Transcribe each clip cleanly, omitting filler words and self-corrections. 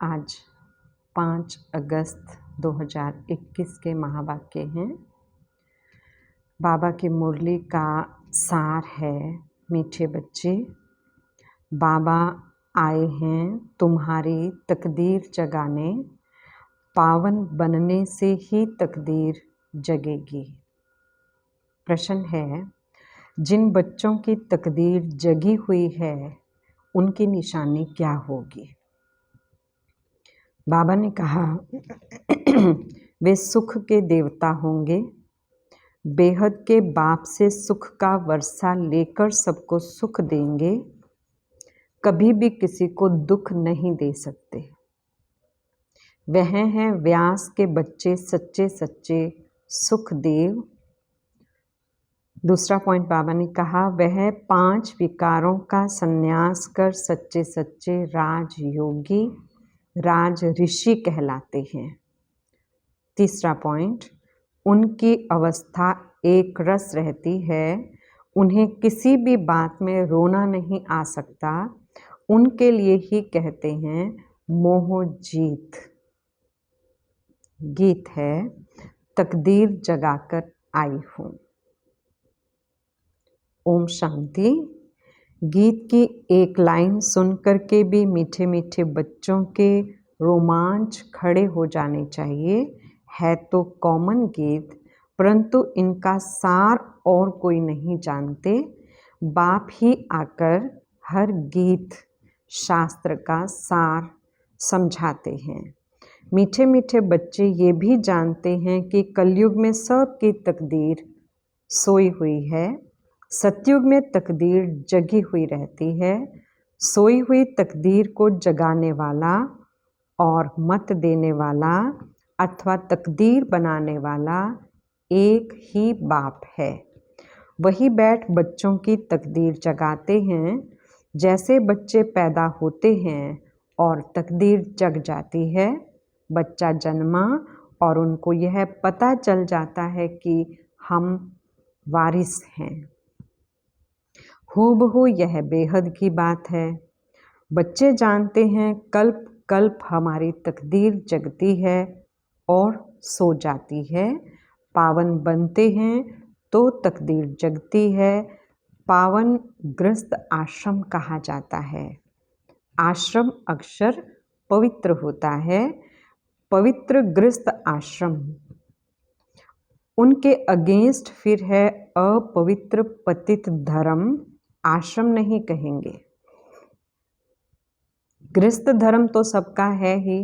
आज 5 अगस्त 2021 के महावाक्य हैं। बाबा की मुरली का सार है, मीठे बच्चे, बाबा आए हैं तुम्हारी तकदीर जगाने, पावन बनने से ही तकदीर जगेगी। प्रश्न है, जिन बच्चों की तकदीर जगी हुई है उनकी निशानी क्या होगी? बाबा ने कहा वे सुख के देवता होंगे, बेहद के बाप से सुख का वर्षा लेकर सबको सुख देंगे, कभी भी किसी को दुख नहीं दे सकते। वह हैं व्यास के बच्चे, सच्चे सच्चे सुखदेव। दूसरा पॉइंट बाबा ने कहा, वह 5 विकारों का संन्यास कर सच्चे सच्चे राजयोगी, राज ऋषि कहलाते हैं। तीसरा पॉइंट, उनकी अवस्था एक रस रहती है, उन्हें किसी भी बात में रोना नहीं आ सकता, उनके लिए ही कहते हैं मोह जीत। गीत है, तकदीर जगाकर आई हूँ। ओम शांति। गीत की एक लाइन सुन करके भी मीठे मीठे बच्चों के रोमांच खड़े हो जाने चाहिए। है तो कॉमन गीत, परंतु इनका सार और कोई नहीं जानते। बाप ही आकर हर गीत शास्त्र का सार समझाते हैं। मीठे मीठे बच्चे ये भी जानते हैं कि कलयुग में सबकी तकदीर सोई हुई है, सतयुग में तकदीर जगी हुई रहती है। सोई हुई तकदीर को जगाने वाला और मत देने वाला अथवा तकदीर बनाने वाला एक ही बाप है। वही बैठ बच्चों की तकदीर जगाते हैं। जैसे बच्चे पैदा होते हैं और तकदीर जग जाती है, बच्चा जन्मा और उनको यह पता चल जाता है कि हम वारिस हैं। हूबहू यह बेहद की बात है। बच्चे जानते हैं कल्प कल्प हमारी तकदीर जगती है और सो जाती है। पावन बनते हैं तो तकदीर जगती है। पावन ग्रस्त आश्रम कहा जाता है। आश्रम अक्षर पवित्र होता है। पवित्र ग्रस्त आश्रम, उनके अगेंस्ट फिर है अपवित्र पतित धर्म। आश्रम नहीं कहेंगे। गृहस्थ धर्म तो सबका है ही,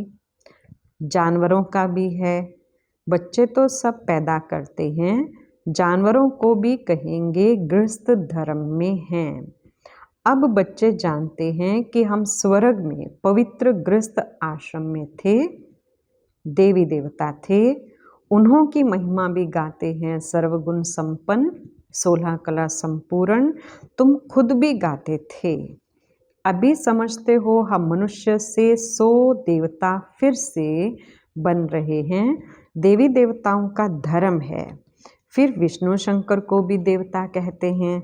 जानवरों का भी है। बच्चे तो सब पैदा करते हैं, जानवरों को भी कहेंगे गृहस्थ धर्म में हैं। अब बच्चे जानते हैं कि हम स्वर्ग में पवित्र गृहस्थ आश्रम में थे, देवी देवता थे। उन्हों की महिमा भी गाते हैं, सर्वगुण संपन्न, 16 कला संपूर्ण। तुम खुद भी गाते थे। अभी समझते हो हम मनुष्य से 100 देवता फिर से बन रहे हैं। देवी देवताओं का धर्म है। फिर विष्णु शंकर को भी देवता कहते हैं।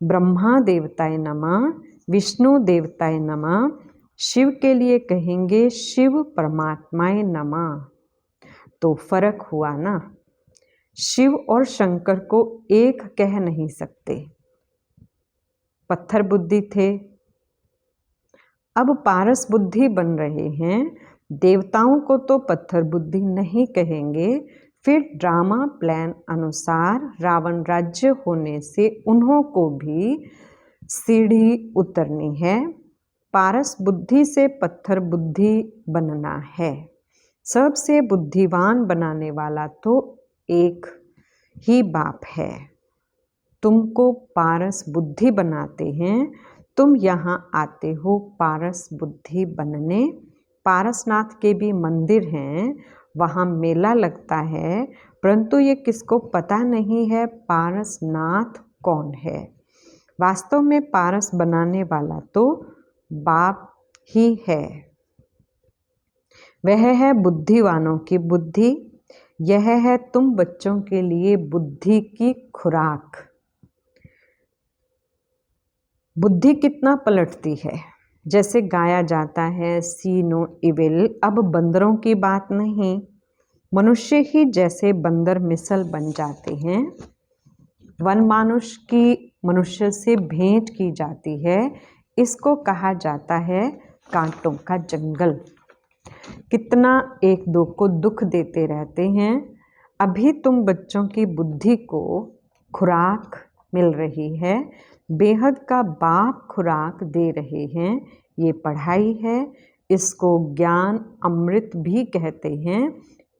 ब्रह्मा देवताय नमः, विष्णु देवताय नमः। शिव के लिए कहेंगे शिव परमात्माय नमः। तो फर्क हुआ ना, शिव और शंकर को एक कह नहीं सकते। पत्थर बुद्धि थे, अब पारस बुद्धि बन रहे हैं। देवताओं को तो पत्थर बुद्धि नहीं कहेंगे। फिर ड्रामा प्लान अनुसार रावण राज्य होने से उन्हों को भी सीढ़ी उतरनी है। पारस बुद्धि से पत्थर बुद्धि बनना है। सबसे बुद्धिवान बनाने वाला तो एक ही बाप है। तुमको पारस बुद्धि बनाते हैं, तुम यहाँ आते हो पारस बुद्धि बनने। पारसनाथ के भी मंदिर हैं, वहाँ मेला लगता है, परंतु ये किसको पता नहीं है पारसनाथ कौन है। वास्तव में पारस बनाने वाला तो बाप ही है। वह है बुद्धिवानों की बुद्धि। यह है तुम बच्चों के लिए बुद्धि की खुराक। बुद्धि कितना पलटती है। जैसे गाया जाता है सी नो इविल। अब बंदरों की बात नहीं, मनुष्य ही जैसे बंदर मिसल बन जाते हैं। वन मानुष की मनुष्य से भेंट की जाती है, इसको कहा जाता है कांटों का जंगल। कितना एक दो को दुख देते रहते हैं। अभी तुम बच्चों की बुद्धि को खुराक मिल रही है, बेहद का बाप खुराक दे रहे हैं। ये पढ़ाई है, इसको ज्ञान अमृत भी कहते हैं,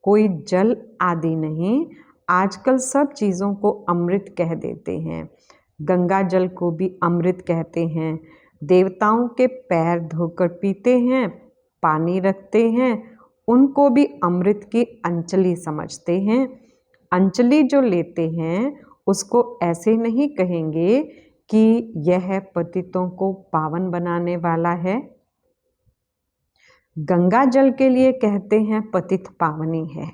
कोई जल आदि नहीं। आजकल सब चीज़ों को अमृत कह देते हैं। गंगा जल को भी अमृत कहते हैं। देवताओं के पैर धोकर पीते हैं, पानी रखते हैं, उनको भी अमृत की अंजलि समझते हैं। अंजलि जो लेते हैं उसको ऐसे नहीं कहेंगे कि यह पतितों को पावन बनाने वाला है। गंगा जल के लिए कहते हैं पतित पावनी है।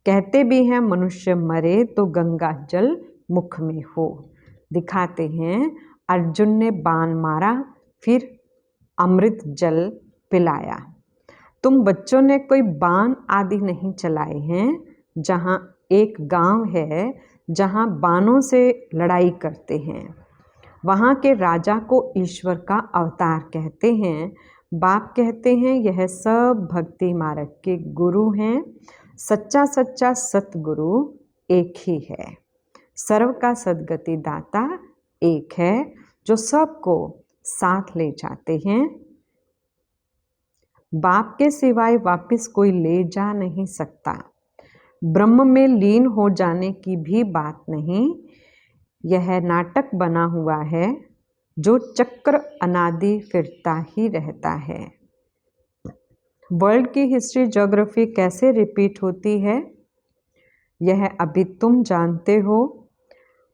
कहते भी हैं मनुष्य मरे तो गंगा जल मुख में हो। दिखाते हैं अर्जुन ने बाण मारा, फिर अमृत जल पिलाया। तुम बच्चों ने कोई बाण आदि नहीं चलाए हैं। जहाँ एक गांव है जहाँ बाणों से लड़ाई करते हैं, वहाँ के राजा को ईश्वर का अवतार कहते हैं। बाप कहते हैं यह सब भक्ति मार्ग के गुरु हैं। सच्चा सच्चा सतगुरु एक ही है। सर्व का सद्गति दाता एक है, जो सबको साथ ले जाते हैं। बाप के सिवाय वापस कोई ले जा नहीं सकता। ब्रह्म में लीन हो जाने की भी बात नहीं। यह नाटक बना हुआ है, जो चक्र अनादि फिरता ही रहता है। वर्ल्ड की हिस्ट्री ज्योग्राफी कैसे रिपीट होती है, यह अभी तुम जानते हो।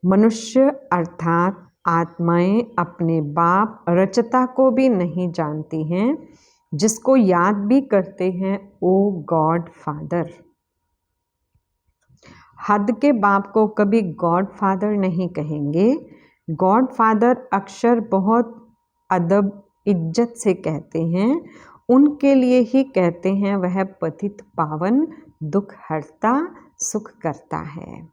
मनुष्य अर्थात आत्माएं अपने बाप रचता को भी नहीं जानती हैं, जिसको याद भी करते हैं ओ गॉड फादर। हद के बाप को कभी गॉड फादर नहीं कहेंगे। गॉड फादर अक्षर बहुत अदब इज्जत से कहते हैं। उनके लिए ही कहते हैं वह पतित पावन, दुख हरता, सुख करता है।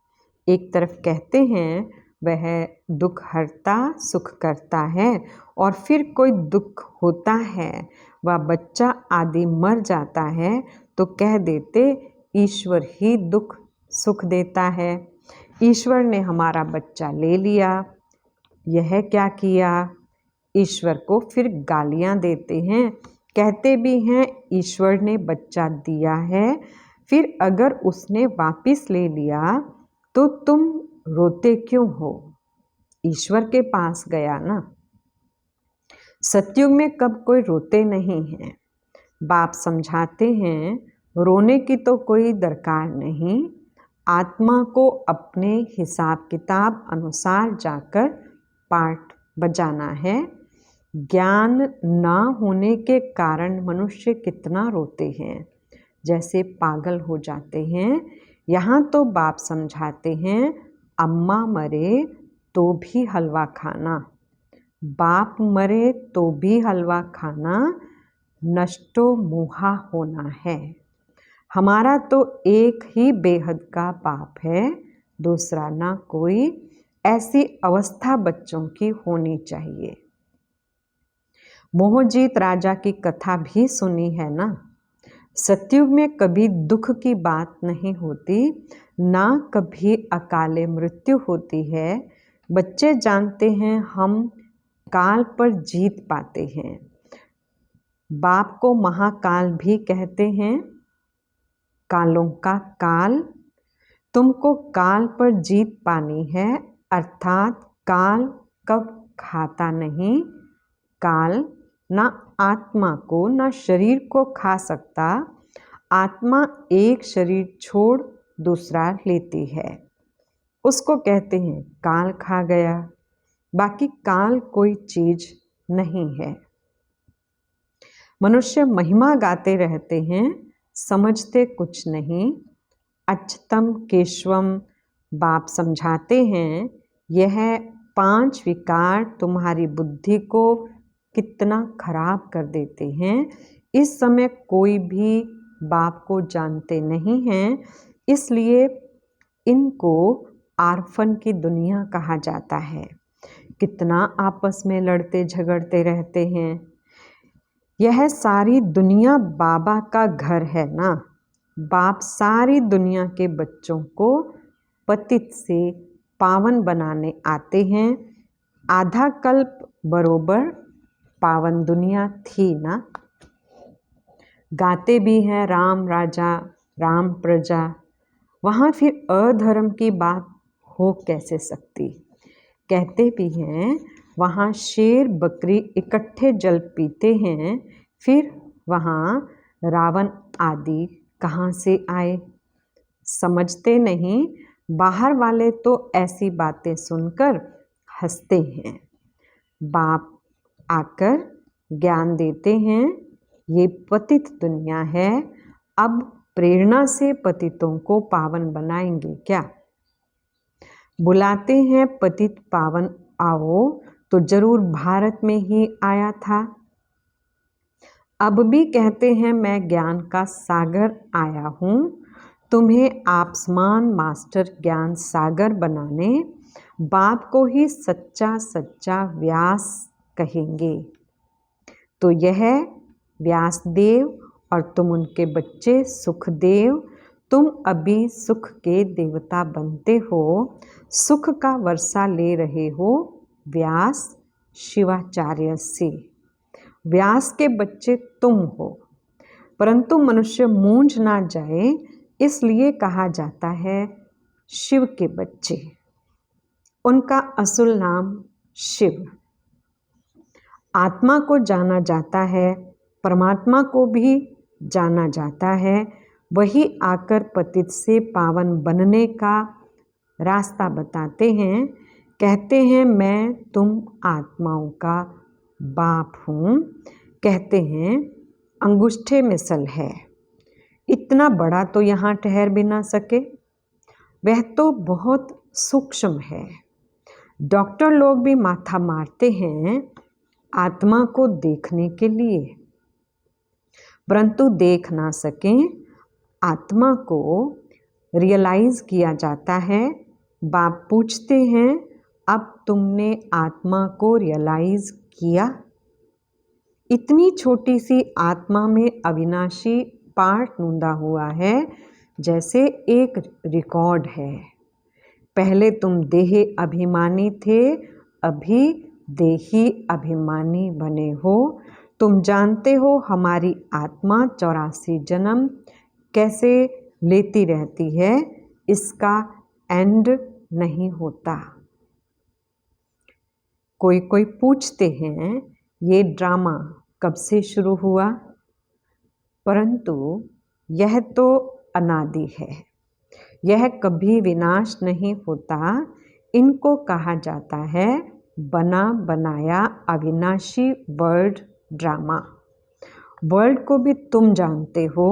एक तरफ कहते हैं वह दुख हरता, सुख करता है, और फिर कोई दुख होता है, वह बच्चा आदि मर जाता है, तो कह देते ईश्वर ही दुख सुख देता है। ईश्वर ने हमारा बच्चा ले लिया, यह क्या किया। ईश्वर को फिर गालियां देते हैं। कहते भी हैं ईश्वर ने बच्चा दिया है, फिर अगर उसने वापिस ले लिया तो तुम रोते क्यों हो। ईश्वर के पास गया ना। सतयुग में कब कोई रोते नहीं हैं। बाप समझाते हैं रोने की तो कोई दरकार नहीं। आत्मा को अपने हिसाब किताब अनुसार जाकर पाठ बजाना है। ज्ञान ना होने के कारण मनुष्य कितना रोते हैं, जैसे पागल हो जाते हैं। यहाँ तो बाप समझाते हैं अम्मा मरे तो भी हलवा खाना, बाप मरे तो भी हलवा खाना, नष्टो मुहा होना है। हमारा तो एक ही बेहद का बाप है, दूसरा ना कोई। ऐसी अवस्था बच्चों की होनी चाहिए। मोहजीत राजा की कथा भी सुनी है ना। सतयुग में कभी दुख की बात नहीं होती, ना कभी अकाले मृत्यु होती है। बच्चे जानते हैं हम काल पर जीत पाते हैं। बाप को महाकाल भी कहते हैं, कालों का काल। तुमको काल पर जीत पानी है, अर्थात काल कब खाता नहीं। काल ना आत्मा को ना शरीर को खा सकता। आत्मा एक शरीर छोड़ दूसरा लेती है, उसको कहते हैं काल खा गया। बाकी काल कोई चीज नहीं है। मनुष्य महिमा गाते रहते हैं, समझते कुछ नहीं। अच्युतम केशवम बाप समझाते हैं यह 5 विकार तुम्हारी बुद्धि को कितना खराब कर देते हैं। इस समय कोई भी बाप को जानते नहीं हैं, इसलिए इनको आर्फन की दुनिया कहा जाता है। कितना आपस में लड़ते झगड़ते रहते हैं। यह सारी दुनिया बाबा का घर है ना। बाप सारी दुनिया के बच्चों को पतित से पावन बनाने आते हैं। आधा कल्प बरोबर पावन दुनिया थी ना। गाते भी हैं राम राजा राम प्रजा, वहाँ फिर अधर्म की बात हो कैसे सकती। कहते भी हैं वहाँ शेर बकरी इकट्ठे जल पीते हैं, फिर वहाँ रावण आदि कहाँ से आए। समझते नहीं, बाहर वाले तो ऐसी बातें सुनकर हंसते हैं। बाप आकर ज्ञान देते हैं, ये पतित दुनिया है, अब प्रेरणा से पतितों को पावन बनाएंगे क्या। बुलाते हैं पतित पावन आओ, तो जरूर भारत में ही आया था। अब भी कहते हैं मैं ज्ञान का सागर आया हूँ, तुम्हें आसमान मास्टर ज्ञान सागर बनाने। बाप को ही सच्चा सच्चा व्यास कहेंगे। तो यह व्यासदेव और तुम उनके बच्चे सुखदेव, तुम अभी सुख के देवता बनते हो, सुख का वर्षा ले रहे हो व्यास शिवाचार्य से। व्यास के बच्चे तुम हो, परंतु मनुष्य मूंझ ना जाए इसलिए कहा जाता है शिव के बच्चे। उनका असुल नाम शिव। आत्मा को जाना जाता है, परमात्मा को भी जाना जाता है। वही आकर पतित से पावन बनने का रास्ता बताते हैं। कहते हैं मैं तुम आत्माओं का बाप हूँ। कहते हैं अंगूठे में सल है, इतना बड़ा तो यहाँ ठहर भी ना सके, वह तो बहुत सूक्ष्म है। डॉक्टर लोग भी माथा मारते हैं आत्मा को देखने के लिए, परंतु देख ना सकें। आत्मा को रियलाइज किया जाता है। बाप पूछते हैं अब तुमने आत्मा को रियलाइज किया। इतनी छोटी सी आत्मा में अविनाशी पार्ट नूंदा हुआ है, जैसे एक रिकॉर्ड है। पहले तुम देह अभिमानी थे, अभी देही अभिमानी बने हो। तुम जानते हो हमारी आत्मा 84 जन्म कैसे लेती रहती है, इसका एंड नहीं होता। कोई कोई पूछते हैं ये ड्रामा कब से शुरू हुआ, परंतु यह तो अनादि है, यह कभी विनाश नहीं होता। इनको कहा जाता है बना बनाया अविनाशी वर्ल्ड ड्रामा। वर्ल्ड को भी तुम जानते हो,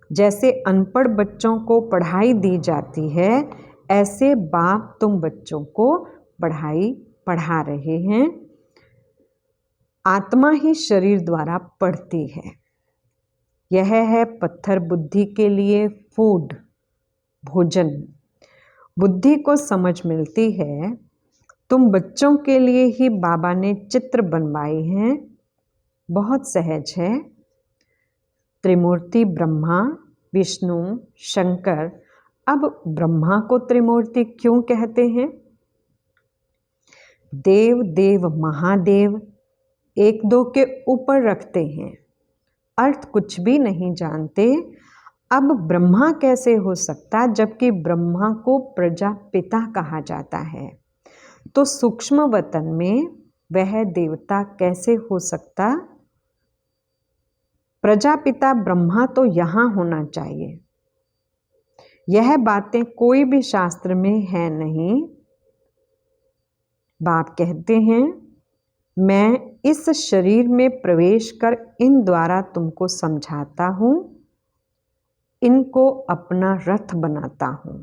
जैसे अनपढ़ बच्चों को पढ़ाई दी जाती है, ऐसे बाप तुम बच्चों को पढ़ाई पढ़ा रहे हैं। आत्मा ही शरीर द्वारा पढ़ती है। यह है पत्थर बुद्धि के लिए फूड, भोजन। बुद्धि को समझ मिलती है। तुम बच्चों के लिए ही बाबा ने चित्र बनवाए हैं, बहुत सहज है। त्रिमूर्ति ब्रह्मा विष्णु शंकर। अब ब्रह्मा को त्रिमूर्ति क्यों कहते हैं? देव देव महादेव एक दो के ऊपर रखते हैं, अर्थ कुछ भी नहीं जानते। अब ब्रह्मा कैसे हो सकता, जबकि ब्रह्मा को प्रजापिता कहा जाता है। तो सूक्ष्म वतन में वह देवता कैसे हो सकता? प्रजापिता ब्रह्मा तो यहाँ होना चाहिए। यह बातें कोई भी शास्त्र में है नहीं। बाप कहते हैं मैं इस शरीर में प्रवेश कर इन द्वारा तुमको समझाता हूँ, इनको अपना रथ बनाता हूँ।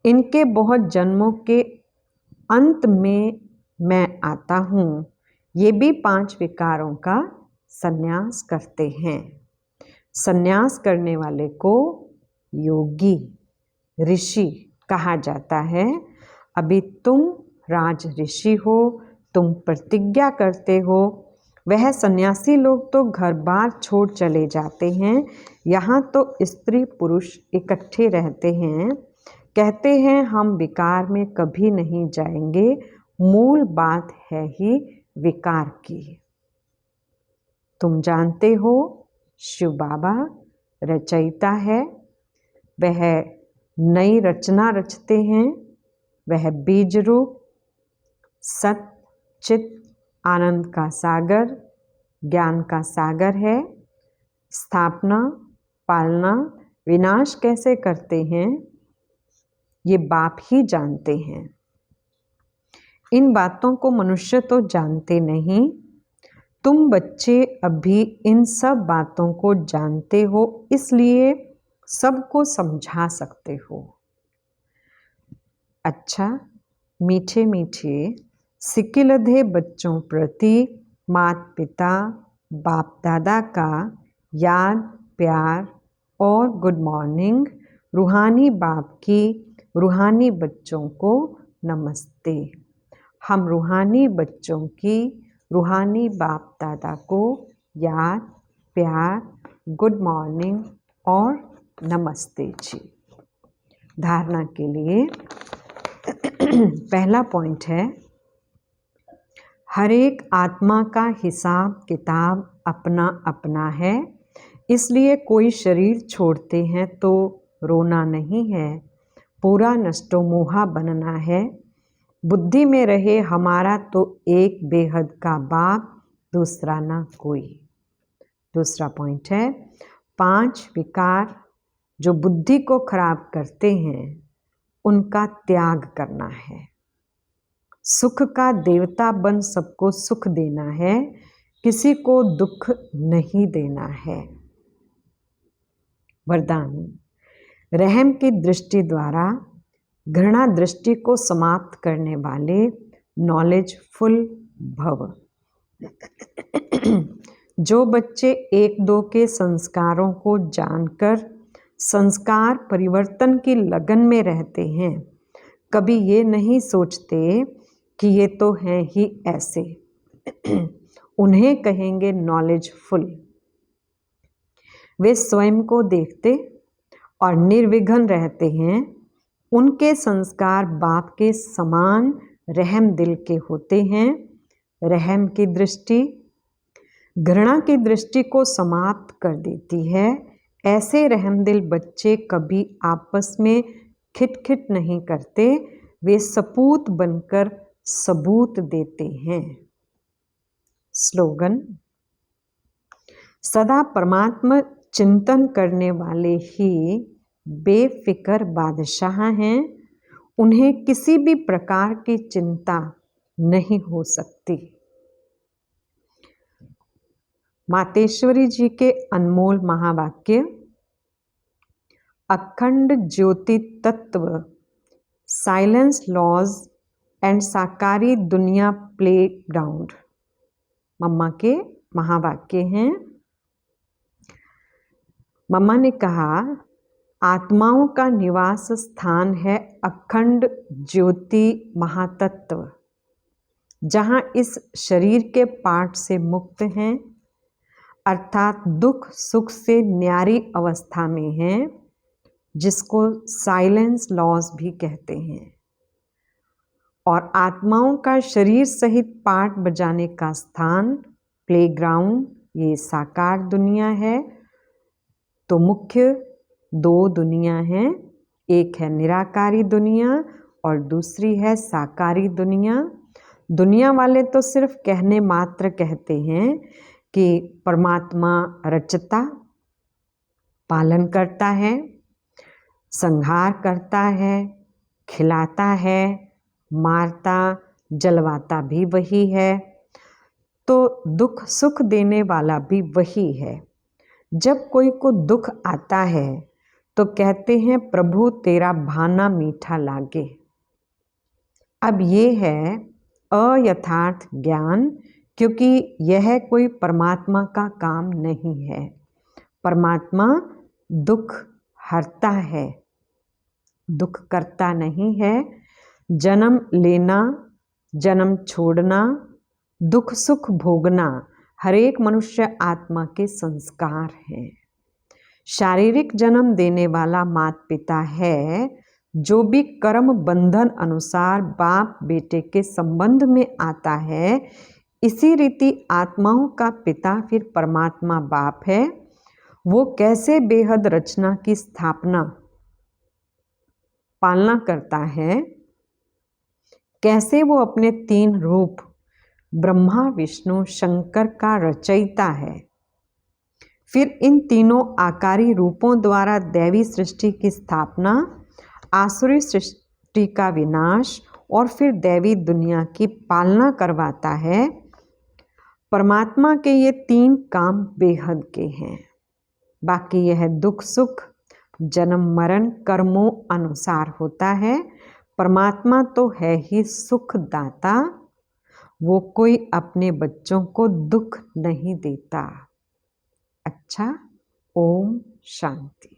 इनके बहुत जन्मों के अंत में मैं आता हूँ, ये भी 5 विकारों का संन्यास करते हैं। संन्यास करने वाले को योगी, ऋषि कहा जाता है। अभी तुम राज ऋषि हो, तुम प्रतिज्ञा करते हो। वह सन्यासी लोग तो घर बार छोड़ चले जाते हैं, यहाँ तो स्त्री पुरुष इकट्ठे रहते हैं, कहते हैं हम विकार में कभी नहीं जाएंगे। मूल बात है ही विकार की। तुम जानते हो शिव बाबा रचयिता है, वह नई रचना रचते हैं। वह बीज रूप सत चित आनंद का सागर, ज्ञान का सागर है। स्थापना पालना विनाश कैसे करते हैं ये बाप ही जानते हैं। इन बातों को मनुष्य तो जानते नहीं। तुम बच्चे अभी इन सब बातों को जानते हो, इसलिए सबको समझा सकते हो। अच्छा, मीठे मीठे सिकिलधे बच्चों प्रति माता पिता बाप दादा का याद प्यार और गुड मॉर्निंग। रूहानी बाप की रूहानी बच्चों को नमस्ते। हम रूहानी बच्चों की रूहानी बाप दादा को याद प्यार गुड मॉर्निंग और नमस्ते जी। धारणा के लिए पहला पॉइंट है, हर एक आत्मा का हिसाब किताब अपना अपना है, इसलिए कोई शरीर छोड़ते हैं तो रोना नहीं है, पूरा नष्टो मोहा बनना है। बुद्धि में रहे हमारा तो एक बेहद का बाप, दूसरा ना कोई। दूसरा पॉइंट है, 5 विकार जो बुद्धि को खराब करते हैं उनका त्याग करना है। सुख का देवता बन सबको सुख देना है, किसी को दुख नहीं देना है। वरदान, रहम की दृष्टि द्वारा घृणा दृष्टि को समाप्त करने वाले नॉलेजफुल भव। जो बच्चे 1-2 के संस्कारों को जानकर संस्कार परिवर्तन की लगन में रहते हैं, कभी ये नहीं सोचते कि ये तो हैं ही ऐसे, उन्हें कहेंगे नॉलेजफुल। वे स्वयं को देखते और निर्विघ्न रहते हैं। उनके संस्कार बाप के समान रहम दिल के होते हैं। रहम की दृष्टि घृणा की दृष्टि को समाप्त कर देती है। ऐसे रहमदिल बच्चे कभी आपस में खिटखिट नहीं करते, वे सपूत बनकर सबूत देते हैं। स्लोगन, सदा परमात्मा चिंतन करने वाले ही बेफिक्र बादशाह हैं, उन्हें किसी भी प्रकार की चिंता नहीं हो सकती। मातेश्वरी जी के अनमोल महावाक्य, अखंड ज्योति तत्व, साइलेंस लॉज एंड साकारी दुनिया प्ले ग्राउंड, मम्मा के महावाक्य हैं। मम्मा ने कहा, आत्माओं का निवास स्थान है अखंड ज्योति महातत्व, जहाँ इस शरीर के पाठ से मुक्त हैं, अर्थात दुख सुख से न्यारी अवस्था में हैं, जिसको साइलेंस लॉज भी कहते हैं। और आत्माओं का शरीर सहित पाठ बजाने का स्थान प्लेग्राउंड, ये साकार दुनिया है। तो मुख्य 2 दुनिया हैं, एक है निराकारी दुनिया और दूसरी है साकारी दुनिया। दुनिया वाले तो सिर्फ कहने मात्र कहते हैं कि परमात्मा रचता पालन करता है, संहार करता है, खिलाता है, मारता जलवाता भी वही है, तो दुख सुख देने वाला भी वही है। जब कोई को दुख आता है तो कहते हैं प्रभु तेरा भाना मीठा लागे। अब ये है अयथार्थ ज्ञान क्योंकि यह कोई परमात्मा का काम नहीं है। परमात्मा दुख हरता है, दुख करता नहीं है। जन्म लेना, जन्म छोड़ना, दुख सुख भोगना हर एक मनुष्य आत्मा के संस्कार हैं। शारीरिक जन्म देने वाला माता पिता है, जो भी कर्म बंधन अनुसार बाप बेटे के संबंध में आता है, इसी रीति आत्माओं का पिता फिर परमात्मा बाप है। वो कैसे बेहद रचना की स्थापना पालना करता है, कैसे वो अपने 3 रूप ब्रह्मा विष्णु शंकर का रचयिता है, फिर इन तीनों आकारी रूपों द्वारा दैवी सृष्टि की स्थापना, आसुरी सृष्टि का विनाश और फिर दैवी दुनिया की पालना करवाता है। परमात्मा के ये 3 काम बेहद के हैं। बाकी यह दुख सुख जन्म मरण कर्मों अनुसार होता है। परमात्मा तो है ही सुखदाता, वो कोई अपने बच्चों को दुख नहीं देता। अच्छा, ओम शांति।